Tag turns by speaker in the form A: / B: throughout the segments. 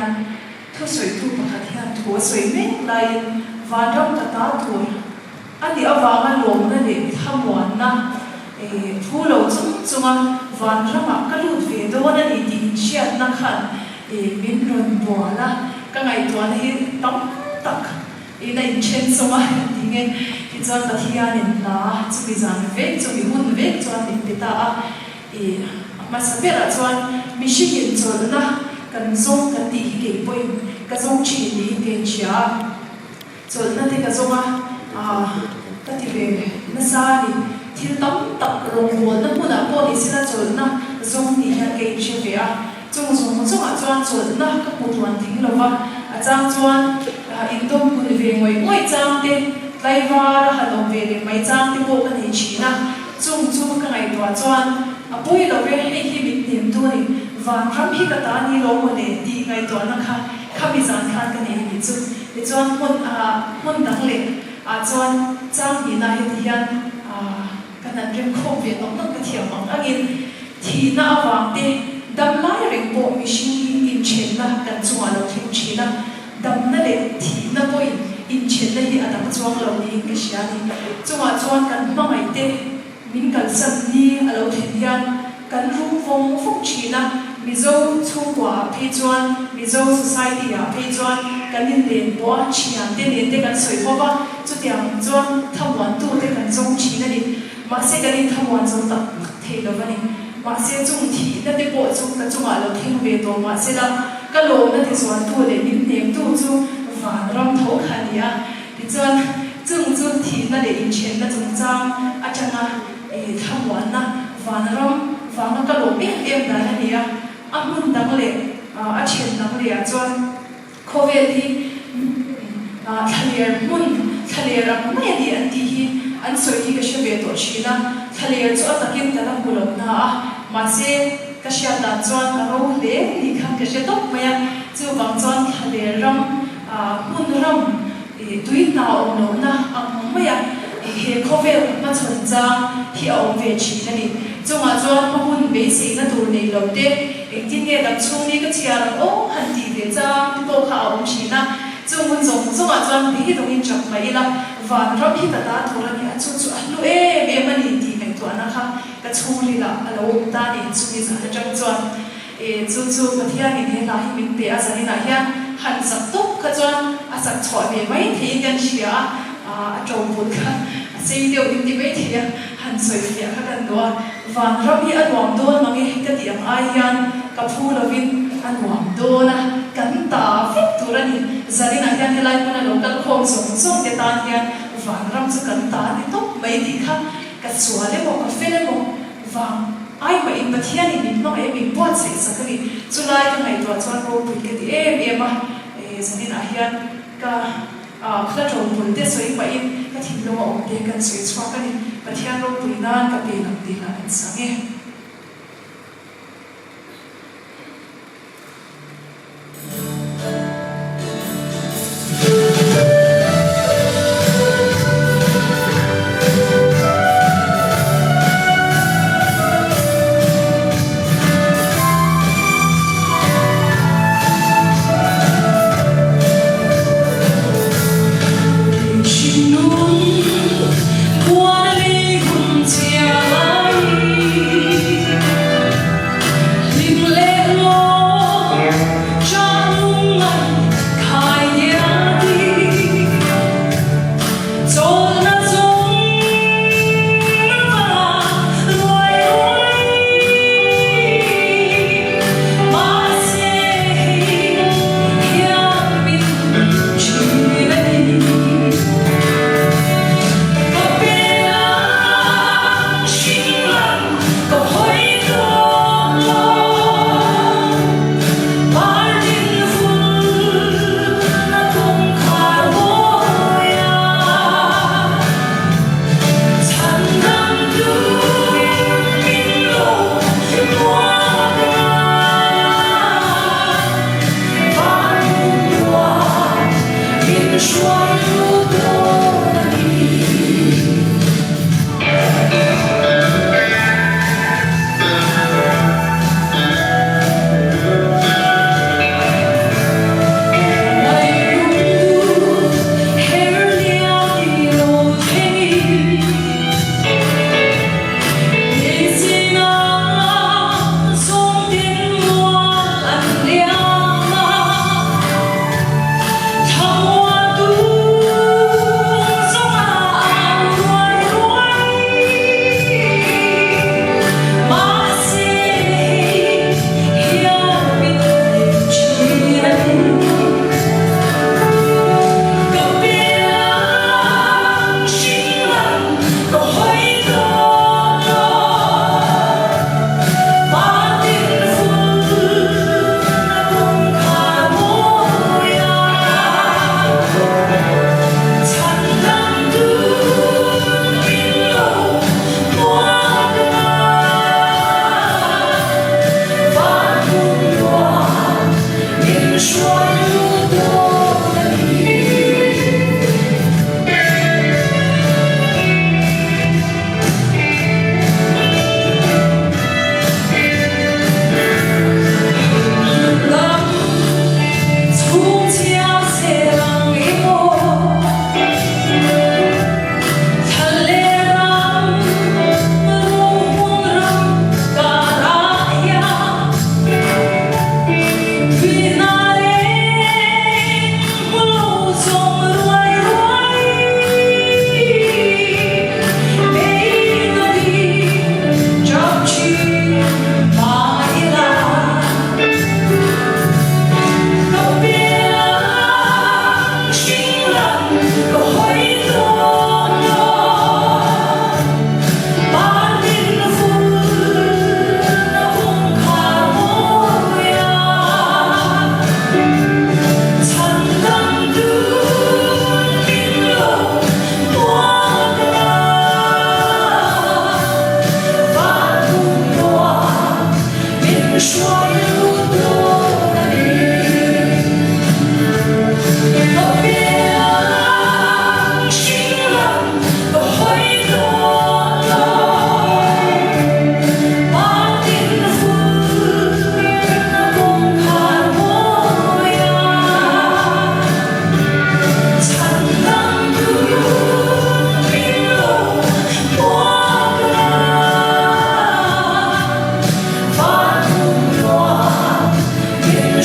A: hian thu soi tu pakhat hian thu soi mek lai van ram ta ta tur ani awanga lom na le thamwan na thu lo chunga van rama kalut ve do na ni ti chiat na khan min ron boala ka ngai to na hi tam tak ina in chen soma tinge ti chuan pathian in na chu bi zan ve chu bi hun ve chuan in peta a ma sabera chuan mishikin chol na kan zong kan ti hi ke poi ka zong chi ni ke chia chol na te ka zonga ka ti ve na sa ni thil tam tak rong wol na huna po ni sila chol na zong ni ha ke che ve a chung a chuan chol na ka pu tuan thing lova a chang chuan in dom kun ve ngoi chang te lai var ha dom ve le mai chang te po ka ni china chung ka ngai to chuan a poi lo ve he hi mit nem tu ni van ram hi ka ta ni lo mo ne ti ngai to na kha mi zan khan ka ne ni chu le chuan mun dang le a chuan chang ni na hi hian ka nan rem khom ve nom ka thiam ang angin thi na awang te dam lai reng po mi shin in chen na kan chuan lo thim china dam na le thi na poi in chen na hi adam chuang lo ni ka sia ni chunga chuan kan mangai te min kal sam ni alo thim hian kan rum phong phuk china mizo chungwa phe chuan mizo society a phe chuan kan in len bo chian te len te kan soi howa chu tiang chuan thamwan tu te kan zong china ni ma se kan in thamwan zong tak the lo ni ma se chung thi na te po chung ka chunga lo thing ve to ma se la ka lo na te chuan tu le min nem tu chu van ram tho khania ti chuan chung chu thi na le in chen na chung chang a changa thamwan na van ram vang ka lo em da na ni a mun dang le a chen dang le a chuan covid hi thalier mun thalier a mai ni an ti hi an soi hi ka shave to china thalier chu atakin ta lam bulo na ma se ka sha da chuan ka ro le ni kham ka she tok maya chu bang chuan thalier ram mun ram tui na om lo na ang maya he covid ma chon chang hi om ve chi na ni chunga chuan mahun be se na tur nei lo te tin nge dam chung ni ka chia ram o han ti ve chang to kha om chi na chung mun zong chunga chuan bi dong in chak mai la van ram hi ta ta thora ni a chu chu lu e mani ti mai to na kha ka chung li la alo ta ni chu ni sa chang chuan chu pathian ni he la hi min pe a zani na hian han sak tok ka chuan a sak chho me mai thei kan chia a chong bun kha sei deu in ti mai thei han soi fia kha kan do van ram hi anwam do mangi ka ti ang ai hian ka phu lovin anwam do na kan ta fit turani zalina hian helai mana local khom song te tan hian van ram chu kan ta ni tok mai ti kha ka chua le mo ka fele mo wang ai ma in pathian in ma e mi pot se sakani chulai ka ngai to chuan ro pui ke ti em a zalina hian ka khla tong bul te soi pa in ka thim lo om te kan soi chwa ka ni pathian ro pui nan ka pe lam ti na an sange
B: Qua đi cùng chiều ấy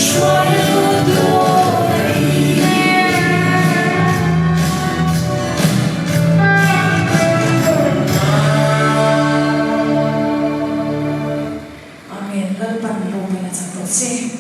B: Yeshua,